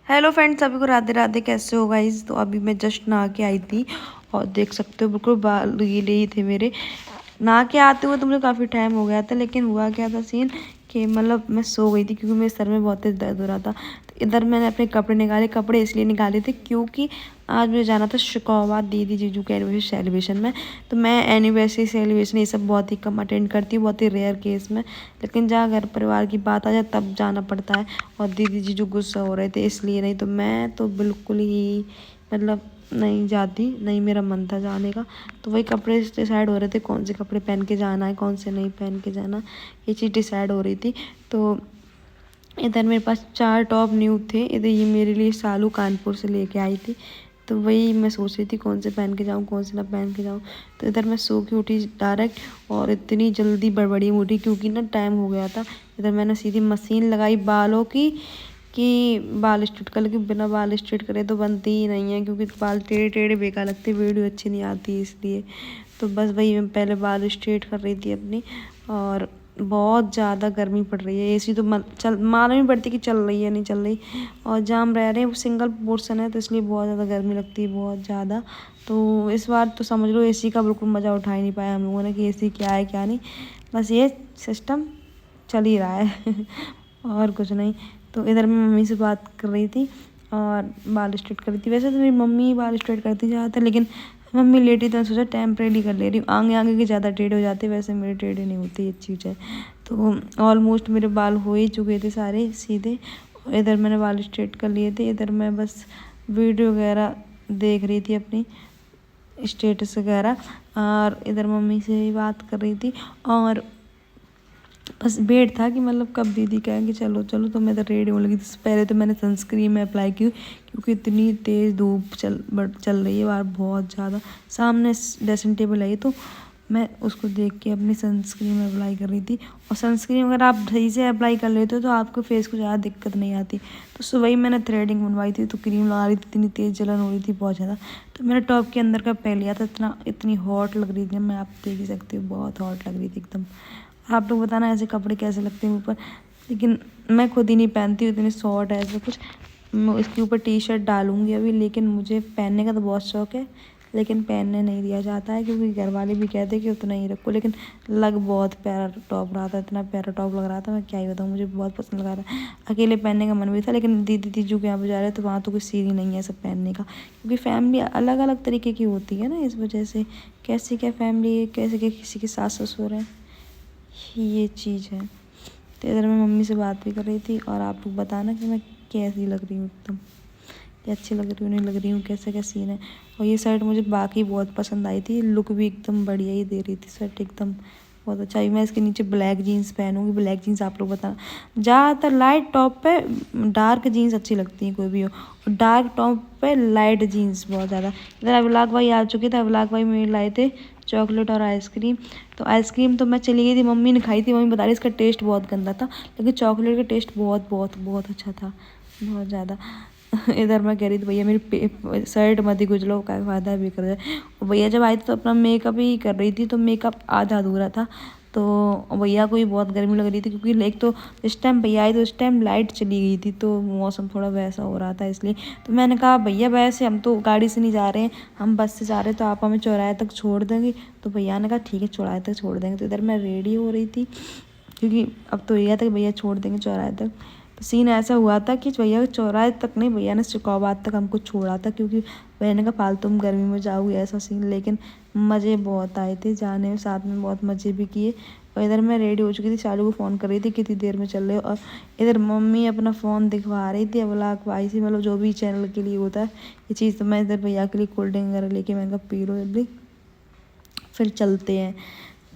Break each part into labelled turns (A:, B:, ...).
A: Hello friends, सभी को राधे राधे। कैसे हो गाइस? तो अभी मैं जस्ट नहा के आई थी और देख सकते हो बिल्कुल बाल गीले ही थे मेरे। नहा के आते हुए तो मुझे काफ़ी टाइम हो गया था, लेकिन हुआ क्या था सीन कि मतलब मैं सो गई थी क्योंकि मेरे सर में बहुत तेज दर्द हो रहा था। तो इधर मैंने अपने कपड़े निकाले। कपड़े इसलिए निकाले थे क्योंकि आज मुझे जाना था शिकोहाबाद दीदी जीजू के एनिवर्सरी सेलिब्रेशन में। तो मैं एनिवर्सरी सेलिब्रेशन ये सब बहुत ही कम अटेंड करती हूँ, बहुत ही रेयर केस में। लेकिन जहाँ घर परिवार की बात आ जाए तब जाना पड़ता है। और दीदी जीजू गुस्सा हो रहे थे इसलिए, नहीं तो मैं तो बिल्कुल ही मतलब नहीं जाती, नहीं मेरा मन था जाने का। तो वही कपड़े डिसाइड हो रहे थे कौन से कपड़े पहन के जाना है, कौन से नहीं पहन के जाना, ये चीज़ डिसाइड हो रही थी। तो इधर मेरे पास 4 टॉप न्यू थे। इधर ये मेरे लिए सालू कानपुर से लेके आई थी। तो वही मैं सोच रही थी कौन से पहन के जाऊँ, कौन से ना पहन के जाऊँ। तो इधर मैं सो के उठी डायरेक्ट, और इतनी जल्दी बड़बड़ी में उठी क्योंकि ना टाइम हो गया था। इधर मैंने सीधी मशीन लगाई बालों की कि बाल स्ट्रेट कर, लेकिन बिना बाल स्ट्रेट करे तो बनती ही नहीं है क्योंकि बाल टेढ़े टेढ़े बेकार लगते, वीडियो अच्छी नहीं आती इसलिए। तो बस वही मैं पहले बाल स्ट्रेट कर रही थी अपनी। और बहुत ज़्यादा गर्मी पड़ रही है, एसी तो मालूम नहीं पड़ती कि चल रही है नहीं चल रही। और जहाँ हम रह रहे हैं वो सिंगल पोर्शन है तो इसलिए बहुत ज़्यादा गर्मी लगती है, बहुत ज़्यादा। तो इस बार तो समझ लो एसी का बिल्कुल मज़ा उठा ही नहीं पाया हम लोगों ने कि एसी क्या है क्या नहीं। बस ये सिस्टम चल ही रहा है और कुछ नहीं। तो इधर मैं मम्मी से बात कर रही थी और बाल स्ट्रेट कर रही थी। वैसे तो मेरी मम्मी बाल स्ट्रेट करती ज़्यादातर, लेकिन मम्मी लेटी तो सोचा टेम्परेरी कर ले रही हूँ। आगे आगे के ज़्यादा टेढ़े हो जाते, वैसे मेरे टेढ़े नहीं होते, ये चीज़ है। तो ऑलमोस्ट मेरे बाल हो ही चुके थे सारे सीधे। इधर मैंने बाल स्ट्रेट कर लिए थे। इधर मैं बस वीडियो वगैरह देख रही थी अपनी, स्टेटस वगैरह। और इधर मम्मी से भी बात कर रही थी। और बस वेट था कि मतलब कब दीदी कहेंगे चलो चलो। तो मैं तो रेडी होने लगी थी। पहले तो मैंने सनस्क्रीन में अप्लाई की क्योंकि इतनी तेज़ धूप चल रही है बाहर बहुत ज़्यादा। सामने ड्रेसिंग टेबल है तो मैं उसको देख के अपनी सनस्क्रीन में अप्लाई कर रही थी। और सनस्क्रीन अगर आप सही से अप्लाई कर लेते हो तो आपको फेस को ज़्यादा दिक्कत नहीं आती। तो सुबह ही मैंने थ्रेडिंग बनवाई थी तो क्रीम लगा रही थी, इतनी तेज़ जलन हो रही थी बहुत ज़्यादा। तो मैंने टॉप के अंदर का पहन लिया था, इतनी हॉट लग रही थी मैं, आप देख ही सकती हूँ, बहुत हॉट लग रही थी एकदम। आप लोग बताना ऐसे कपड़े कैसे लगते हैं ऊपर। लेकिन मैं खुद ही नहीं पहनती हूँ, इतनी शॉर्ट है ऐसे कुछ। मैं इसके ऊपर टी शर्ट डालूंगी अभी, लेकिन मुझे पहनने का तो बहुत शौक है, लेकिन पहनने नहीं दिया जाता है क्योंकि घर वाले भी कहते हैं कि उतना ही रखो। लेकिन लग बहुत प्यारा टॉप रहा था, इतना प्यारा टॉप लग रहा था, मैं क्या ही बताऊँ, मुझे बहुत पसंद लगा था। अकेले पहनने का मन भी था, लेकिन दीदी जीजू के यहाँ पे जा रहे हैं तो वहाँ तो कोई सीन ही नहीं है सब पहनने का, क्योंकि फैमिली अलग अलग तरीके की होती है ना, इस वजह से कैसे क्या फैमिली है, कैसे क्या किसी के सास ससुर है, ये चीज़ है। तो इधर मैं मम्मी से बात भी कर रही थी। और आप लोग बताना कि मैं कैसी लग रही हूँ एकदम, कि अच्छी लग रही हूँ नहीं लग रही हूँ, कैसे क्या सीन है। और ये शर्ट मुझे बाकी बहुत पसंद आई थी, लुक भी एकदम बढ़िया ही दे रही थी शर्ट, एकदम बहुत अच्छा ही। मैं इसके नीचे ब्लैक जीन्स पहनूंगी। ब्लैक जीन्स आप लोग बताना। ज़्यादातर लाइट टॉप पे डार्क जीन्स अच्छी लगती हैं कोई भी हो, और डार्क टॉप पे लाइट जीन्स बहुत ज़्यादा। इधर अभिलाक भाई आ चुके थे। अभिलाक भाई मेरे लाए थे चॉकलेट और आइसक्रीम। तो आइसक्रीम तो मैं चली गई थी, मम्मी ने खाई थी। मम्मी बता रही इसका टेस्ट बहुत गंदा था, लेकिन चॉकलेट का टेस्ट बहुत बहुत बहुत अच्छा था, बहुत ज़्यादा। इधर मैं कह रही थी भैया मेरी शर्ट मत ही गुजलो, क्या फ़ायदा है बिक जाए। और भैया जब आई थी तो अपना मेकअप ही कर रही थी, तो मेकअप आधा अधूरा था। तो भैया को भी बहुत गर्मी लग रही थी क्योंकि एक तो इस टाइम भैया आई तो इस टाइम लाइट चली गई थी, तो मौसम थोड़ा वैसा हो रहा था इसलिए। तो मैंने कहा भैया वैसे हम तो गाड़ी से नहीं जा रहे हैं, हम बस से जा रहे हैं, तो आप हमें चौराहे तक छोड़ देंगे। तो भैया ने कहा ठीक है चौराहे तक छोड़ देंगे। तो इधर मैं रेडी हो रही थी क्योंकि अब तो भैया तक भैया छोड़ देंगे चौराहे तक। तो सीन ऐसा हुआ था कि भैया चौराहे तक नहीं, भैया ने शिकोहाबाद तक हमको छोड़ा था क्योंकि भैया ने कहा फालतू में गर्मी में जाओगे, ऐसा सीन। लेकिन मज़े बहुत आए थे जाने में, साथ में बहुत मज़े भी किए। और इधर मैं रेडी हो चुकी थी, शालू को फ़ोन कर रही थी कितनी देर में चल रहे हो। और इधर मम्मी अपना फ़ोन दिखवा रही थी अबलाक भाई से, मतलब जो भी चैनल के लिए होता है ये चीज़। तो मैं इधर भैया के लिए कोल्ड ड्रिंक वगैरह लेके मैंने कहा पी लो जल्दी, फिर चलते हैं।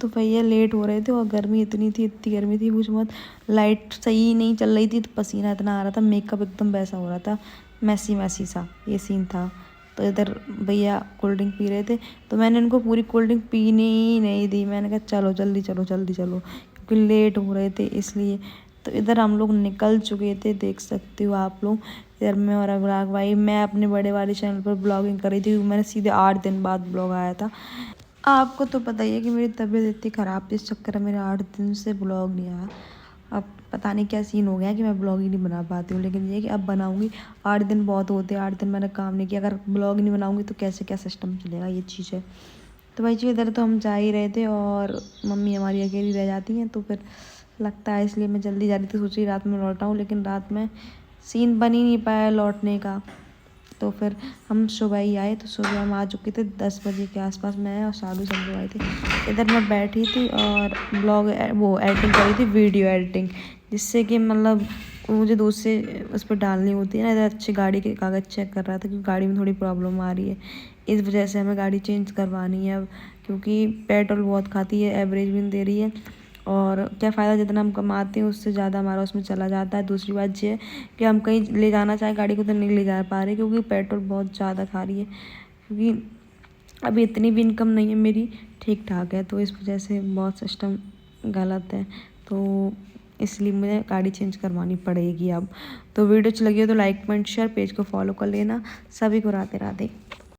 A: तो भैया लेट हो रहे थे और गर्मी इतनी थी, इतनी गर्मी थी कुछ मत। लाइट सही नहीं चल रही थी तो पसीना इतना आ रहा था, मेकअप एकदम वैसा हो रहा था, मैसी मैसी सा, ये सीन था। तो इधर भैया कोल्ड ड्रिंक पी रहे थे, तो मैंने उनको पूरी कोल्ड ड्रिंक पीने ही नहीं दी। मैंने कहा चलो जल्दी चलो जल्दी चलो, क्योंकि लेट हो रहे थे इसलिए। तो इधर हम लोग निकल चुके थे, देख सकते हो आप लोग। इधर मैं और अनुराग भाई, मैं अपने बड़े वाले चैनल पर ब्लॉगिंग कर रही थी, मैंने सीधे 8 दिन बाद ब्लॉग आया था। आपको तो पता ही है कि मेरी तबीयत इतनी ख़राब थी, इस चक्कर में मेरे 8 दिन से ब्लॉग नहीं आया। अब पता नहीं क्या सीन हो गया कि मैं ब्लॉग ही नहीं बना पाती हूँ, लेकिन ये कि अब बनाऊँगी। 8 दिन बहुत होते हैं, 8 दिन मैंने काम नहीं किया, अगर ब्लॉग नहीं बनाऊँगी तो कैसे क्या सिस्टम चलेगा, ये चीज़ है। तो भाई जी इधर तो हम जा ही रहे थे और मम्मी हमारी अकेली रह जाती हैं, तो फिर लगता है इसलिए मैं जल्दी जा रही थी, सोच रही रात में लौट आऊँ, लेकिन रात में सीन बन ही नहीं पाया लौटने का। तो फिर हम सुबह ही आए, तो सुबह हम आ चुके थे 10 बजे के आसपास में, और सालू सब लोग आए थे। इधर मैं बैठी थी और ब्लॉग वो एडिटिंग कर रही थी, वीडियो एडिटिंग, जिससे कि मतलब मुझे दूसरे उस पर डालनी होती है ना। इधर अच्छी गाड़ी के कागज़ चेक कर रहा था, क्योंकि गाड़ी में थोड़ी प्रॉब्लम आ रही है, इस वजह से हमें गाड़ी चेंज करवानी है अब, क्योंकि पेट्रोल बहुत खाती है, एवरेज भी नहीं दे रही है। और क्या फ़ायदा, जितना हम कमाते हैं उससे ज़्यादा हमारा उसमें चला जाता है। दूसरी बात ये है कि हम कहीं ले जाना चाहें गाड़ी को तो नहीं ले जा पा रहे, क्योंकि पेट्रोल बहुत ज़्यादा खा रही है, क्योंकि अभी इतनी भी इनकम नहीं है मेरी, ठीक ठाक है, तो इस वजह से बहुत सिस्टम गलत है। तो इसलिए मुझे गाड़ी चेंज करवानी पड़ेगी अब। तो वीडियो अच्छी लगी हो तो लाइक कमेंट शेयर, पेज को फॉलो कर लेना। सभी को राधे राधे।